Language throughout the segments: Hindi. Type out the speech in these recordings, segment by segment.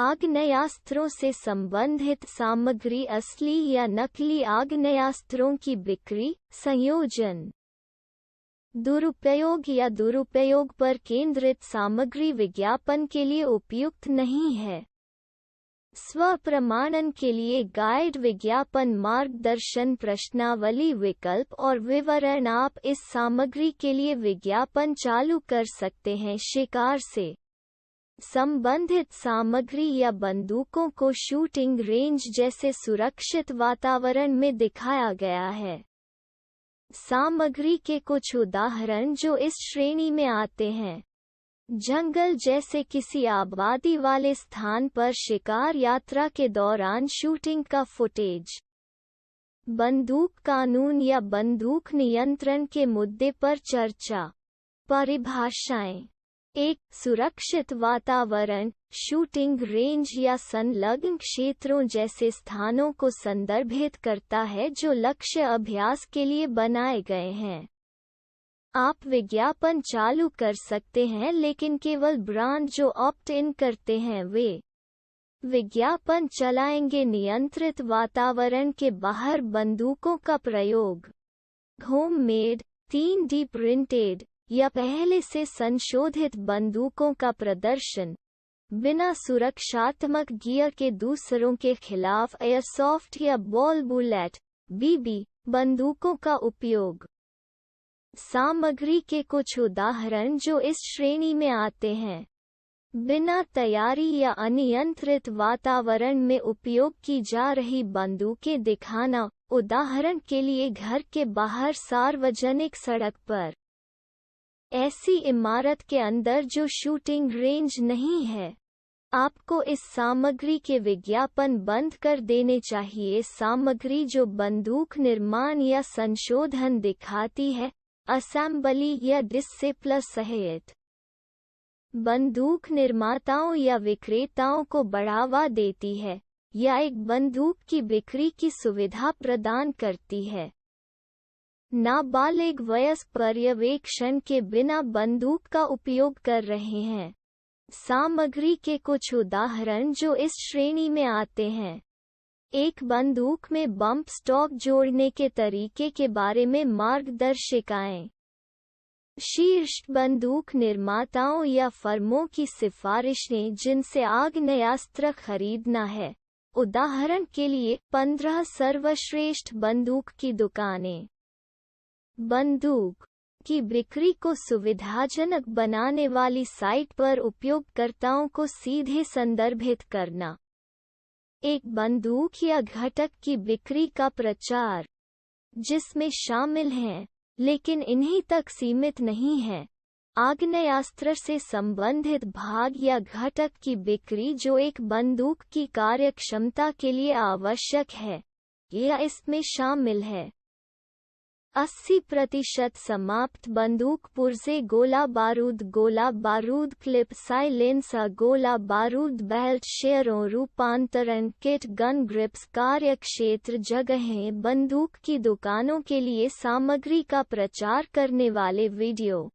आग्नेयास्त्रों से संबंधित सामग्री असली या नकली आग्नेयास्त्रों की बिक्री, संयोजन, दुरुपयोग या दुरुपयोग पर केंद्रित सामग्री विज्ञापन के लिए उपयुक्त नहीं है। स्वप्रमाणन के लिए गाइड, विज्ञापन मार्गदर्शन, प्रश्नावली, विकल्प और विवरण। आप इस सामग्री के लिए विज्ञापन चालू कर सकते हैं। शिकार से संबंधित सामग्री या बंदूकों को शूटिंग रेंज जैसे सुरक्षित वातावरण में दिखाया गया है। सामग्री के कुछ उदाहरण जो इस श्रेणी में आते हैं: जंगल जैसे किसी आबादी वाले स्थान पर शिकार यात्रा के दौरान शूटिंग का फुटेज, बंदूक कानून या बंदूक नियंत्रण के मुद्दे पर चर्चा। परिभाषाएं: 1. सुरक्षित वातावरण, शूटिंग रेंज या संलग्न क्षेत्रों जैसे स्थानों को संदर्भित करता है जो लक्ष्य अभ्यास के लिए बनाए गए हैं। आप विज्ञापन चालू कर सकते हैं, लेकिन केवल ब्रांड जो ऑप्ट इन करते हैं वे विज्ञापन चलाएंगे। नियंत्रित वातावरण के बाहर बंदूकों का प्रयोग, होममेड, 3D प्रिंटेड या पहले से संशोधित बंदूकों का प्रदर्शन, बिना सुरक्षात्मक गियर के दूसरों के खिलाफ एयरसॉफ्ट या बॉल बुलेट (BB) बंदूकों का उपयोग। सामग्री के कुछ उदाहरण जो इस श्रेणी में आते हैं: बिना तैयारी या अनियंत्रित वातावरण में उपयोग की जा रही बंदूकें दिखाना, उदाहरण के लिए घर के बाहर, सार्वजनिक सड़क पर। ऐसी इमारत के अंदर जो शूटिंग रेंज नहीं है। आपको इस सामग्री के विज्ञापन बंद कर देने चाहिए। सामग्री जो बंदूक निर्माण या संशोधन दिखाती है, असेंबली या डिसेंबली सहित बंदूक निर्माताओं या विक्रेताओं को बढ़ावा देती है या एक बंदूक की बिक्री की सुविधा प्रदान करती है। नाबालिग वयस्क पर्यवेक्षण के बिना बंदूक का उपयोग कर रहे हैं। सामग्री के कुछ उदाहरण जो इस श्रेणी में आते हैं: एक बंदूक में बम्प स्टॉक जोड़ने के तरीके के बारे में मार्गदर्शिकाएं। शीर्ष बंदूक निर्माताओं या फर्मों की सिफारिशें जिनसे आग्नेयास्त्र खरीदना है, उदाहरण के लिए 15 सर्वश्रेष्ठ बंदूक की दुकानें। बंदूक की बिक्री को सुविधाजनक बनाने वाली साइट पर उपयोगकर्ताओं को सीधे संदर्भित करना। एक बंदूक या घटक की बिक्री का प्रचार, जिसमें शामिल हैं, लेकिन इन्हीं तक सीमित नहीं है, आग्नेयास्त्र से संबंधित भाग या घटक की बिक्री जो एक बंदूक की कार्यक्षमता के लिए आवश्यक है, या इसमें शामिल है। 80% समाप्त बंदूक पुर्जे, गोला बारूद क्लिप, साइलेंसर, गोला बारूद, बेल्ट, शेयरों, रूपांतरण किट, गन ग्रिप्स, कार्यक्षेत्र जगहें। बंदूक की दुकानों के लिए सामग्री का प्रचार करने वाले वीडियो।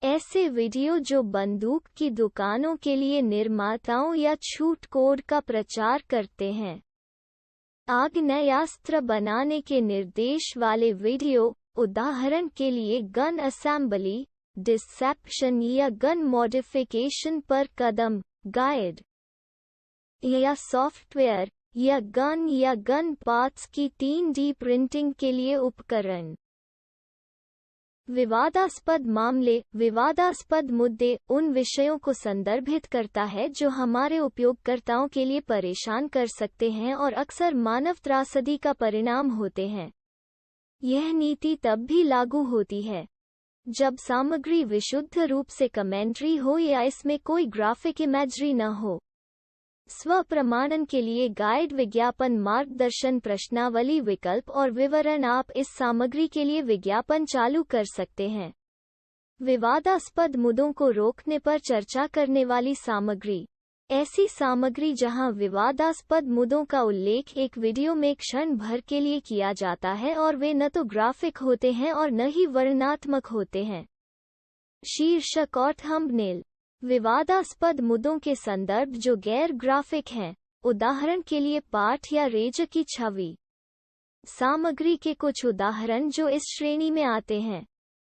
ऐसे वीडियो जो बंदूक की दुकानों के लिए निर्माताओं या छूट कोड का प्रचार करते हैं। आग्नेयास्त्र बनाने के निर्देश वाले वीडियो, उदाहरण के लिए गन असेंबली, डिसेप्शन या गन मॉडिफिकेशन पर कदम, गाइड, या सॉफ्टवेयर या गन पार्ट्स की 3D प्रिंटिंग के लिए उपकरण। विवादास्पद मामले, विवादास्पद मुद्दे उन विषयों को संदर्भित करता है जो हमारे उपयोगकर्ताओं के लिए परेशान कर सकते हैं और अक्सर मानव त्रासदी का परिणाम होते हैं। यह नीति तब भी लागू होती है जब सामग्री विशुद्ध रूप से कमेंट्री हो या इसमें कोई ग्राफिक इमेजरी न हो। स्वप्रमाणन के लिए गाइड, विज्ञापन मार्गदर्शन, प्रश्नावली, विकल्प और विवरण। आप इस सामग्री के लिए विज्ञापन चालू कर सकते हैं। विवादास्पद मुद्दों को रोकने पर चर्चा करने वाली सामग्री, ऐसी सामग्री जहां विवादास्पद मुद्दों का उल्लेख एक वीडियो में क्षण भर के लिए किया जाता है और वे न तो ग्राफिक होते हैं और न ही वर्णनात्मक होते हैं। शीर्षक और थंबनेल। विवादास्पद मुद्दों के संदर्भ जो गैर ग्राफिक हैं, उदाहरण के लिए पाठ या रेज की छवि। सामग्री के कुछ उदाहरण जो इस श्रेणी में आते हैं: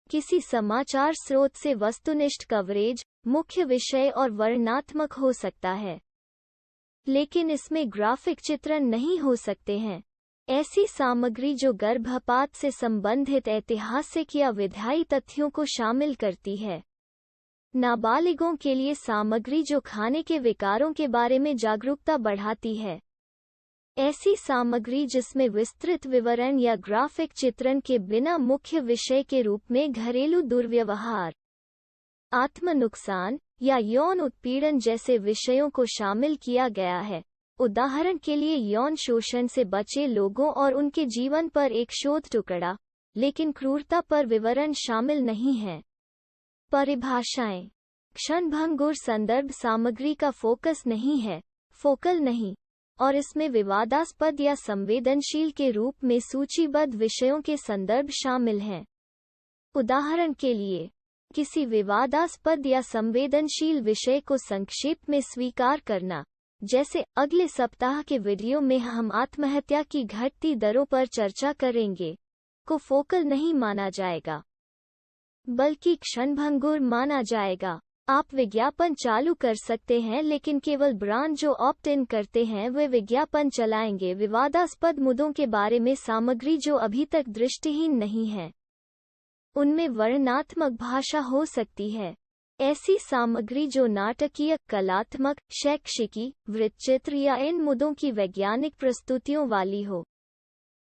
किसी समाचार स्रोत से वस्तुनिष्ठ कवरेज, मुख्य विषय और वर्णनात्मक हो सकता है, लेकिन इसमें ग्राफिक चित्रण नहीं हो सकते हैं। ऐसी सामग्री जो गर्भपात से संबंधित ऐतिहासिक या विधायी तथ्यों को शामिल करती है। नाबालिगों के लिए सामग्री जो खाने के विकारों के बारे में जागरूकता बढ़ाती है। ऐसी सामग्री जिसमें विस्तृत विवरण या ग्राफिक चित्रण के बिना मुख्य विषय के रूप में घरेलू दुर्व्यवहार, आत्म नुकसान या यौन उत्पीड़न जैसे विषयों को शामिल किया गया है। उदाहरण के लिए यौन शोषण से बचे लोगों और उनके जीवन पर एक शोध टुकड़ा, लेकिन क्रूरता पर विवरण शामिल नहीं है। परिभाषाएं: क्षणभंगुर संदर्भ सामग्री का फोकस नहीं है, फोकल नहीं, और इसमें विवादास्पद या संवेदनशील के रूप में सूचीबद्ध विषयों के संदर्भ शामिल हैं। उदाहरण के लिए, किसी विवादास्पद या संवेदनशील विषय को संक्षेप में स्वीकार करना, जैसे अगले सप्ताह के वीडियो में हम आत्महत्या की घटती दरों पर चर्चा करेंगे, को फोकल नहीं माना जाएगा, बल्कि क्षणभंगुर माना जाएगा। आप विज्ञापन चालू कर सकते हैं, लेकिन केवल ब्रांड जो ऑप्ट इन करते हैं वे विज्ञापन चलाएंगे। विवादास्पद मुद्दों के बारे में सामग्री जो अभी तक दृष्टिहीन नहीं है, उनमें वर्णनात्मक भाषा हो सकती है। ऐसी सामग्री जो नाटकीय, कलात्मक, शैक्षिकी, वृत्तचित्र या इन मुद्दों की वैज्ञानिक प्रस्तुतियों वाली हो।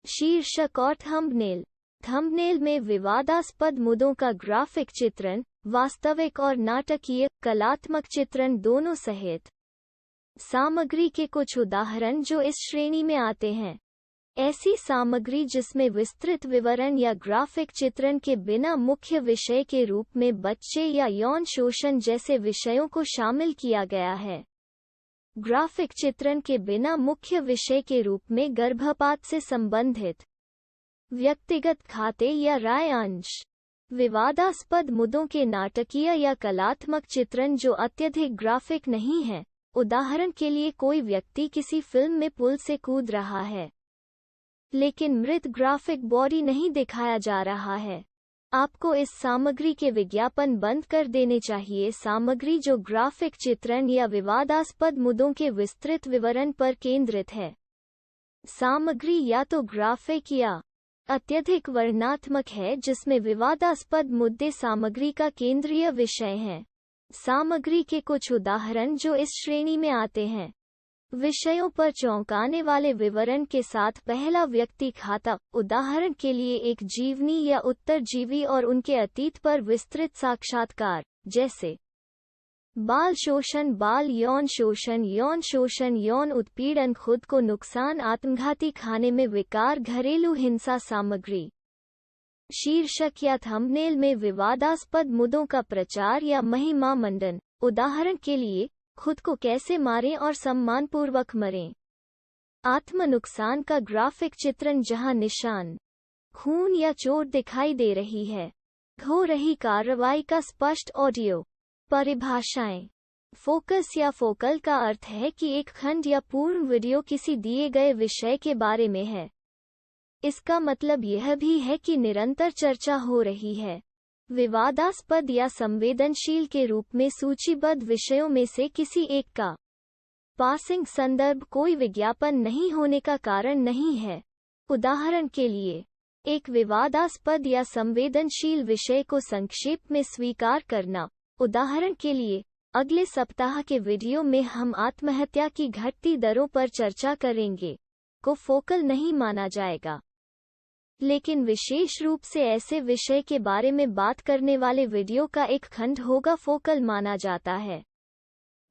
शीर्षक और थंबनेल: थंबनेल में विवादास्पद मुद्दों का ग्राफिक चित्रण, वास्तविक और नाटकीय, कलात्मक चित्रण दोनों सहित। सामग्री के कुछ उदाहरण जो इस श्रेणी में आते हैं: ऐसी सामग्री जिसमें विस्तृत विवरण या ग्राफिक चित्रण के बिना मुख्य विषय के रूप में बच्चे या यौन शोषण जैसे विषयों को शामिल किया गया है। ग्राफिक चित्रण के बिना मुख्य विषय के रूप में गर्भपात से संबंधित व्यक्तिगत खाते या राय अंश। विवादास्पद मुद्दों के नाटकीय या कलात्मक चित्रण जो अत्यधिक ग्राफिक नहीं है। उदाहरण के लिए कोई व्यक्ति किसी फिल्म में पुल से कूद रहा है, लेकिन मृत ग्राफिक बॉडी नहीं दिखाया जा रहा है। आपको इस सामग्री के विज्ञापन बंद कर देने चाहिए। सामग्री जो ग्राफिक चित्रण या विवादास्पद मुद्दों के विस्तृत विवरण पर केंद्रित है। सामग्री या तो ग्राफिक या अत्यधिक वर्णनात्मक है, जिसमें विवादास्पद मुद्दे सामग्री का केंद्रीय विषय हैं। सामग्री के कुछ उदाहरण जो इस श्रेणी में आते हैं: विषयों पर चौंकाने वाले विवरण के साथ पहला व्यक्ति खाता, उदाहरण के लिए एक जीवनी या उत्तरजीवी और उनके अतीत पर विस्तृत साक्षात्कार, जैसे बाल शोषण, बाल यौन शोषण, यौन शोषण, यौन उत्पीड़न, खुद को नुकसान, आत्मघाती खाने में विकार, घरेलू हिंसा। सामग्री शीर्षक या थंबनेल में विवादास्पद मुद्दों का प्रचार या महिमा मंडन, उदाहरण के लिए खुद को कैसे मारें और सम्मानपूर्वक मरें। आत्म नुकसान का ग्राफिक चित्रण जहां निशान, खून या चोट दिखाई दे रही है। हो रही कार्रवाई का स्पष्ट ऑडियो। परिभाषाएं: फोकस या फोकल का अर्थ है कि एक खंड या पूर्ण वीडियो किसी दिए गए विषय के बारे में है। इसका मतलब यह भी है कि निरंतर चर्चा हो रही है। विवादास्पद या संवेदनशील के रूप में सूचीबद्ध विषयों में से किसी एक का पासिंग संदर्भ कोई विज्ञापन नहीं होने का कारण नहीं है। उदाहरण के लिए, एक विवादास्पद या संवेदनशील विषय को संक्षेप में स्वीकार करना, उदाहरण के लिए अगले सप्ताह के वीडियो में हम आत्महत्या की घटती दरों पर चर्चा करेंगे, को फोकल नहीं माना जाएगा। लेकिन विशेष रूप से ऐसे विषय के बारे में बात करने वाले वीडियो का एक खंड होगा फोकल माना जाता है।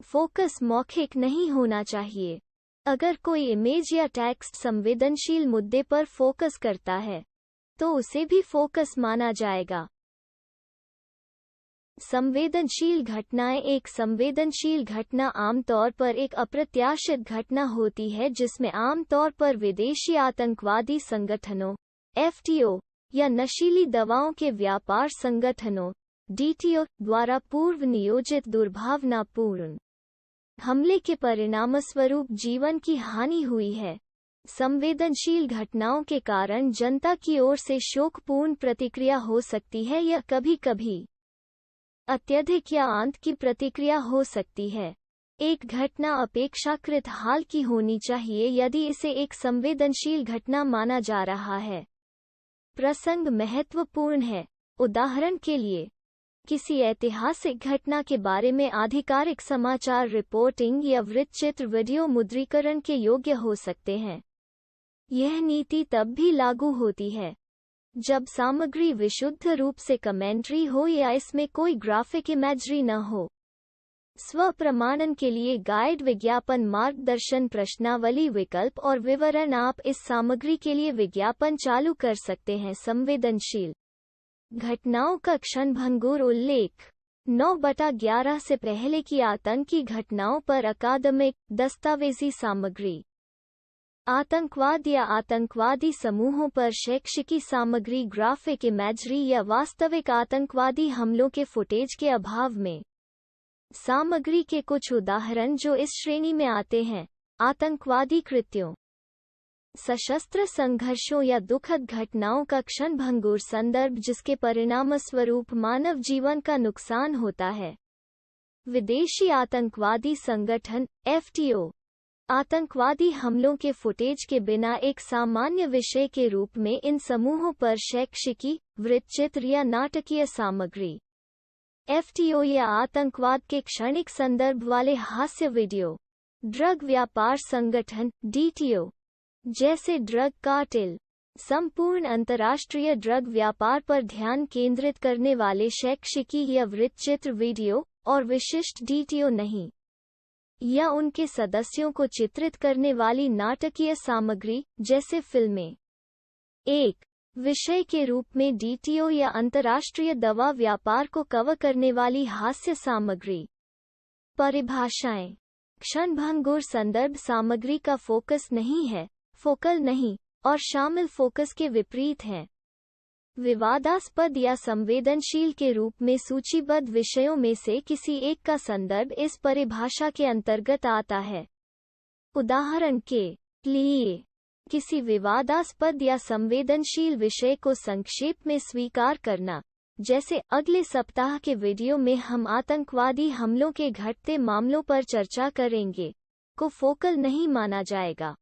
फोकस मौखिक नहीं होना चाहिए। अगर कोई इमेज या टेक्स्ट संवेदनशील मुद्दे पर फोकस करता है, तो उसे भी फोकस माना जाएगा। संवेदनशील घटनाएं: एक संवेदनशील घटना आमतौर पर एक अप्रत्याशित घटना होती है जिसमें आमतौर पर विदेशी आतंकवादी संगठनों, FTO, या नशीली दवाओं के व्यापार संगठनों, DTO द्वारा पूर्व नियोजित दुर्भावनापूर्ण हमले के परिणामस्वरूप जीवन की हानि हुई है। संवेदनशील घटनाओं के कारण जनता की ओर से शोकपूर्ण प्रतिक्रिया हो सकती है या कभी-कभी अत्यधिक या आंत की प्रतिक्रिया हो सकती है। एक घटना अपेक्षाकृत हाल की होनी चाहिए यदि इसे एक संवेदनशील घटना माना जा रहा है। प्रसंग महत्वपूर्ण है। उदाहरण के लिए, किसी ऐतिहासिक घटना के बारे में आधिकारिक समाचार रिपोर्टिंग या वृत्तचित्र वीडियो मुद्रीकरण के योग्य हो सकते हैं। यह नीति तब भी लागू होती है जब सामग्री विशुद्ध रूप से कमेंट्री हो या इसमें कोई ग्राफिक इमेजरी न हो। स्व-प्रमाणन के लिए गाइड, विज्ञापन मार्गदर्शन, प्रश्नावली, विकल्प और विवरण। आप इस सामग्री के लिए विज्ञापन चालू कर सकते हैं। संवेदनशील घटनाओं का क्षणभंगुर उल्लेख 9/11 से पहले की आतंकी घटनाओं पर अकादमिक, दस्तावेजी सामग्री, आतंकवाद या आतंकवादी समूहों पर शैक्षिकी सामग्री, ग्राफिक इमेजरी या वास्तविक आतंकवादी हमलों के फुटेज के अभाव में। सामग्री के कुछ उदाहरण जो इस श्रेणी में आते हैं: आतंकवादी कृत्यों, सशस्त्र संघर्षों या दुखद घटनाओं का क्षणभंगुर संदर्भ जिसके परिणामस्वरूप मानव जीवन का नुकसान होता है, विदेशी आतंकवादी संगठन FTO, आतंकवादी हमलों के फुटेज के बिना एक सामान्य विषय के रूप में इन समूहों पर शैक्षिकी, वृत्तचित्र या नाटकीय सामग्री। FTO या आतंकवाद के क्षणिक संदर्भ वाले हास्य वीडियो। ड्रग व्यापार संगठन DTO, जैसे ड्रग कार्टेल, संपूर्ण अंतर्राष्ट्रीय ड्रग व्यापार पर ध्यान केंद्रित करने वाले शैक्षिकी या वृत्तचित्र वीडियो, और विशिष्ट DTO नहीं, या उनके सदस्यों को चित्रित करने वाली नाटकीय सामग्री, जैसे फिल्में। एक विषय के रूप में DTO या अंतर्राष्ट्रीय दवा व्यापार को कवर करने वाली हास्य सामग्री। परिभाषाएं: क्षणभंगुर संदर्भ सामग्री का फोकस नहीं है, फोकल नहीं, और शामिल फोकस के विपरीत हैं। विवादास्पद या संवेदनशील के रूप में सूचीबद्ध विषयों में से किसी एक का संदर्भ इस परिभाषा के अंतर्गत आता है। उदाहरण के लिए, किसी विवादास्पद या संवेदनशील विषय को संक्षेप में स्वीकार करना, जैसे अगले सप्ताह के वीडियो में हम आतंकवादी हमलों के घटते मामलों पर चर्चा करेंगे, को फोकल नहीं माना जाएगा,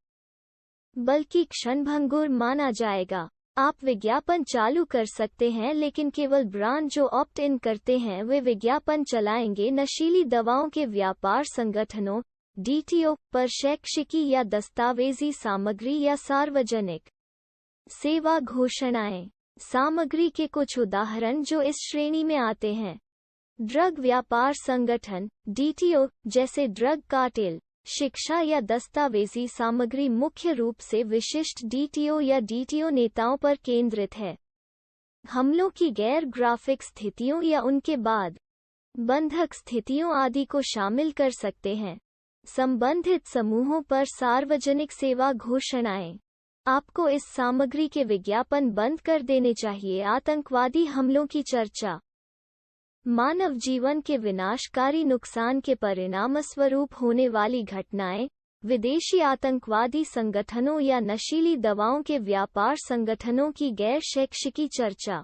बल्कि क्षणभंगुर माना जाएगा। आप विज्ञापन चालू कर सकते हैं, लेकिन केवल ब्रांड जो ऑप्ट इन करते हैं वे विज्ञापन चलाएंगे। नशीली दवाओं के व्यापार संगठनों DTO पर शैक्षिकी या दस्तावेजी सामग्री या सार्वजनिक सेवा घोषणाएं। सामग्री के कुछ उदाहरण जो इस श्रेणी में आते हैं: ड्रग व्यापार संगठन DTO, जैसे ड्रग कार्टेल, शिक्षा या दस्तावेजी सामग्री मुख्य रूप से विशिष्ट DTO या DTO नेताओं पर केंद्रित है। हमलों की गैर ग्राफिक स्थितियों या उनके बाद बंधक स्थितियों आदि को शामिल कर सकते हैं। संबंधित समूहों पर सार्वजनिक सेवा घोषणाएं। आपको इस सामग्री के विज्ञापन बंद कर देने चाहिए। आतंकवादी हमलों की चर्चा। मानव जीवन के विनाशकारी नुकसान के परिणामस्वरूप होने वाली घटनाएं, विदेशी आतंकवादी संगठनों या नशीली दवाओं के व्यापार संगठनों की गैर शैक्षिकी चर्चा।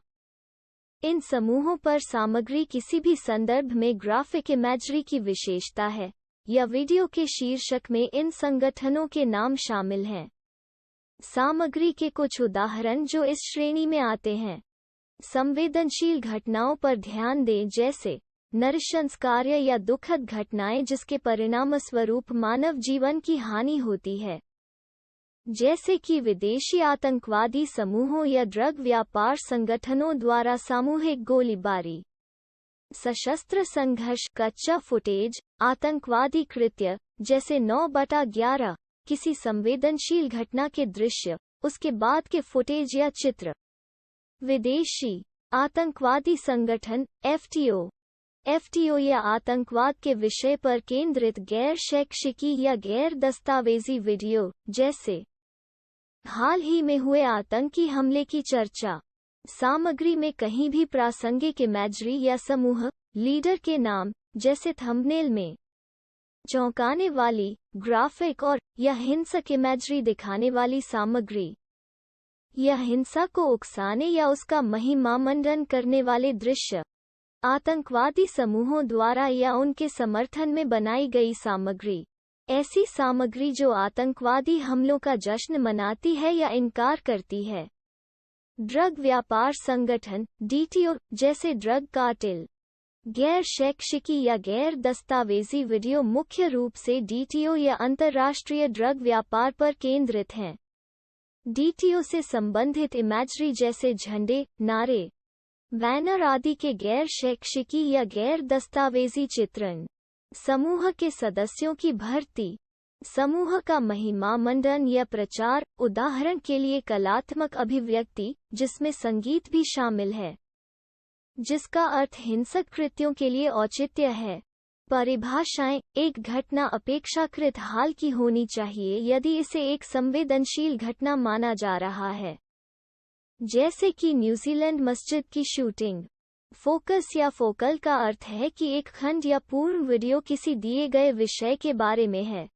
इन समूहों पर सामग्री किसी भी संदर्भ में ग्राफिक इमेजरी की विशेषता है, या वीडियो के शीर्षक में इन संगठनों के नाम शामिल हैं। सामग्री के कुछ उदाहरण जो इस श्रेणी में आते हैं: संवेदनशील घटनाओं पर ध्यान दें, जैसे नृशंसकार्य या दुखद घटनाएं जिसके परिणामस्वरूप मानव जीवन की हानि होती है, जैसे कि विदेशी आतंकवादी समूहों या ड्रग व्यापार संगठनों द्वारा सामूहिक गोलीबारी, सशस्त्र संघर्ष, कच्चा फुटेज, आतंकवादी कृत्य, जैसे 9/11, किसी संवेदनशील घटना के दृश्य, उसके बाद के फुटेज या चित्र। विदेशी आतंकवादी संगठन FTO या आतंकवाद के विषय पर केंद्रित गैर शैक्षिकी या गैर दस्तावेजी वीडियो, जैसे हाल ही में हुए आतंकी हमले की चर्चा। सामग्री में कहीं भी प्रासंगिक इमेजरी या समूह, लीडर के नाम, जैसे थंबनेल में चौंकाने वाली, ग्राफिक और या हिंसक इमेजरी दिखाने वाली सामग्री, या हिंसा को उकसाने या उसका महिमामंडन करने वाले दृश्य, आतंकवादी समूहों द्वारा या उनके समर्थन में बनाई गई सामग्री, ऐसी सामग्री जो आतंकवादी हमलों का जश्न मनाती है या इनकार करती है। ड्रग व्यापार संगठन डीटीओ जैसे ड्रग कार्टेल। गैर शैक्षिकी या गैर दस्तावेजी वीडियो मुख्य रूप से डीटीओ या अंतर्राष्ट्रीय ड्रग व्यापार पर केंद्रित हैं। डीटीओ से संबंधित इमेजरी जैसे झंडे, नारे, बैनर आदि के गैर शैक्षिकी या गैर दस्तावेजी चित्रण, समूह के सदस्यों की भर्ती, समूह का महिमामंडन या प्रचार, उदाहरण के लिए कलात्मक अभिव्यक्ति जिसमें संगीत भी शामिल है, जिसका अर्थ हिंसक कृत्यों के लिए औचित्य है। परिभाषाएं, एक घटना अपेक्षाकृत हाल की होनी चाहिए यदि इसे एक संवेदनशील घटना माना जा रहा है, जैसे कि न्यूजीलैंड मस्जिद की शूटिंग। फोकस या फोकल का अर्थ है कि एक खंड या पूर्ण वीडियो किसी दिए गए विषय के बारे में है।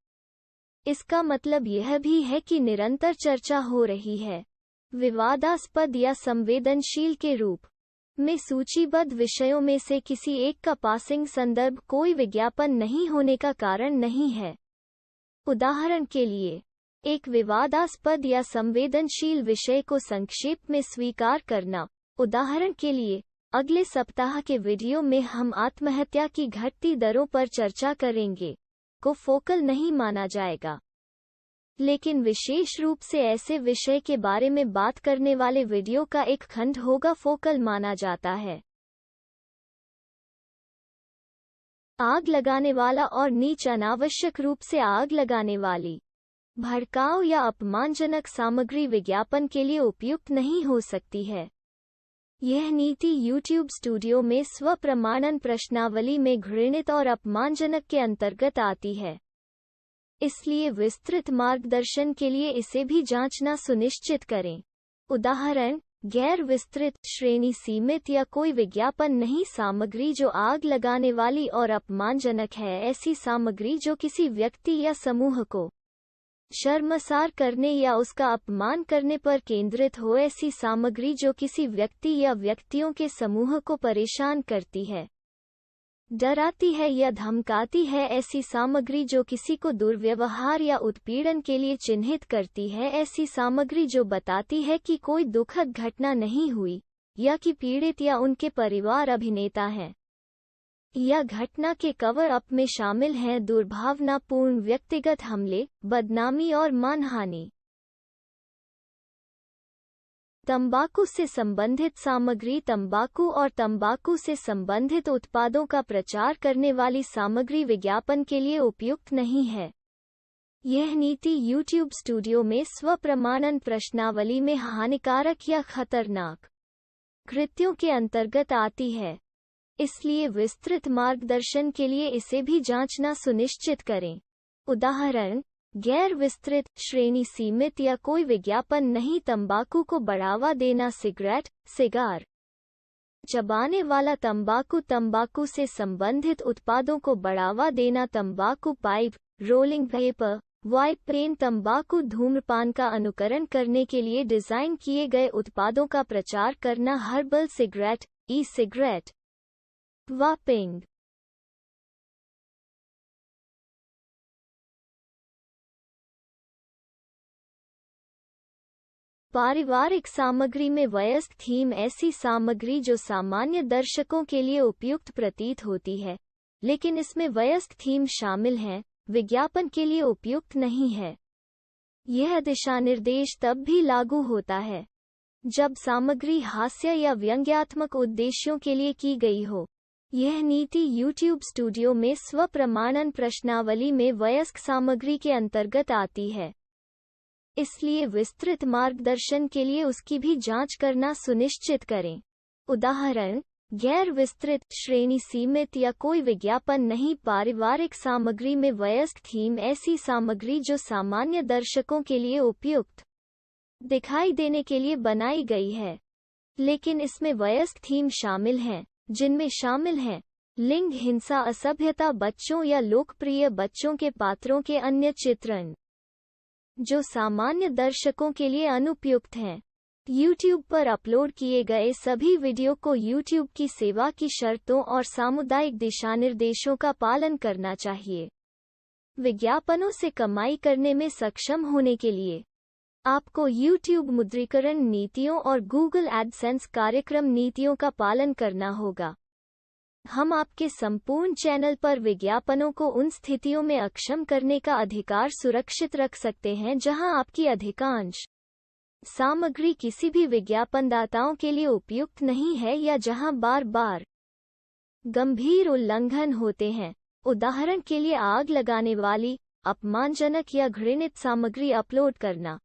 इसका मतलब यह भी है कि निरंतर चर्चा हो रही है। विवादास्पद या संवेदनशील के रूप में सूचीबद्ध विषयों में से किसी एक का पासिंग संदर्भ कोई विज्ञापन नहीं होने का कारण नहीं है। उदाहरण के लिए, एक विवादास्पद या संवेदनशील विषय को संक्षेप में स्वीकार करना, उदाहरण के लिए, अगले सप्ताह के वीडियो में हम आत्महत्या की घटती दरों पर चर्चा करेंगे, को फोकल नहीं माना जाएगा। लेकिन विशेष रूप से ऐसे विषय के बारे में बात करने वाले वीडियो का एक खंड होगा फोकल माना जाता है। आग लगाने वाला और नीच अनावश्यक रूप से आग लगाने वाली, भड़काऊ या अपमानजनक सामग्री विज्ञापन के लिए उपयुक्त नहीं हो सकती है। यह नीति YouTube स्टूडियो में स्वप्रमाणन प्रश्नावली में घृणित और अपमानजनक के अंतर्गत आती है। इसलिए विस्तृत मार्गदर्शन के लिए इसे भी जांचना सुनिश्चित करें। उदाहरण, गैर विस्तृत, श्रेणी सीमित या कोई विज्ञापन नहीं सामग्री जो आग लगाने वाली और अपमानजनक है, ऐसी सामग्री जो किसी व्यक्ति या समूह को शर्मसार करने या उसका अपमान करने पर केंद्रित हो, ऐसी सामग्री जो किसी व्यक्ति या व्यक्तियों के समूह को परेशान करती है, डराती है या धमकाती है, ऐसी सामग्री जो किसी को दुर्व्यवहार या उत्पीड़न के लिए चिन्हित करती है, ऐसी सामग्री जो बताती है कि कोई दुखद घटना नहीं हुई या कि पीड़ित या उनके परिवार अभिनेता हैं या घटना के कवर अप में शामिल हैं, दुर्भावनापूर्ण व्यक्तिगत हमले, बदनामी और मानहानि। तंबाकू से संबंधित सामग्री, तंबाकू और तंबाकू से संबंधित उत्पादों का प्रचार करने वाली सामग्री विज्ञापन के लिए उपयुक्त नहीं है। यह नीति YouTube स्टूडियो में स्वप्रमाणन प्रश्नावली में हानिकारक या खतरनाक कृत्यों के अंतर्गत आती है। इसलिए विस्तृत मार्गदर्शन के लिए इसे भी जांचना सुनिश्चित करें। उदाहरण, गैर विस्तृत, श्रेणी सीमित या कोई विज्ञापन नहीं तंबाकू को बढ़ावा देना, सिगरेट, सिगार, चबाने वाला तंबाकू, तंबाकू से संबंधित उत्पादों को बढ़ावा देना, तंबाकू pipe, rolling paper, vape pen, तंबाकू धूम्रपान का अनुकरण करने के लिए डिजाइन किए गए उत्पादों का प्रचार करना, हर्बल सिगरेट, ई सिगरेट, वापिंग। पारिवारिक सामग्री में वयस्क थीम, ऐसी सामग्री जो सामान्य दर्शकों के लिए उपयुक्त प्रतीत होती है, लेकिन इसमें वयस्क थीम शामिल हैं, विज्ञापन के लिए उपयुक्त नहीं है। यह दिशानिर्देश तब भी लागू होता है जब सामग्री हास्य या व्यंग्यात्मक उद्देश्यों के लिए की गई हो। यह नीति YouTube स्टूडियो में स्वप्रमाणन प्रश्नावली में वयस्क सामग्री के अंतर्गत आती है। इसलिए विस्तृत मार्गदर्शन के लिए उसकी भी जांच करना सुनिश्चित करें। उदाहरण, गैर विस्तृत, श्रेणी सीमित या कोई विज्ञापन नहीं पारिवारिक सामग्री में वयस्क थीम, ऐसी सामग्री जो सामान्य दर्शकों के लिए उपयुक्त दिखाई देने के लिए बनाई गई है। लेकिन इसमें वयस्क थीम शामिल हैं, जिनमें शामिल हैं लिंग हिंसा, असभ्यता, बच्चों या लोकप्रिय बच्चों के पात्रों के अन्य चित्रण, जो सामान्य दर्शकों के लिए अनुपयुक्त हैं। YouTube पर अपलोड किए गए सभी वीडियो को YouTube की सेवा की शर्तों और सामुदायिक दिशानिर्देशों का पालन करना चाहिए। विज्ञापनों से कमाई करने में सक्षम होने के लिए आपको YouTube मुद्रीकरण नीतियों और Google AdSense कार्यक्रम नीतियों का पालन करना होगा। हम आपके संपूर्ण चैनल पर विज्ञापनों को उन स्थितियों में अक्षम करने का अधिकार सुरक्षित रख सकते हैं जहां आपकी अधिकांश सामग्री किसी भी विज्ञापनदाताओं के लिए उपयुक्त नहीं है या जहां बार-बार गंभीर उल्लंघन होते हैं। उदाहरण के लिए आग लगाने वाली, अपमानजनक या घृणित सामग्री अपलोड करना।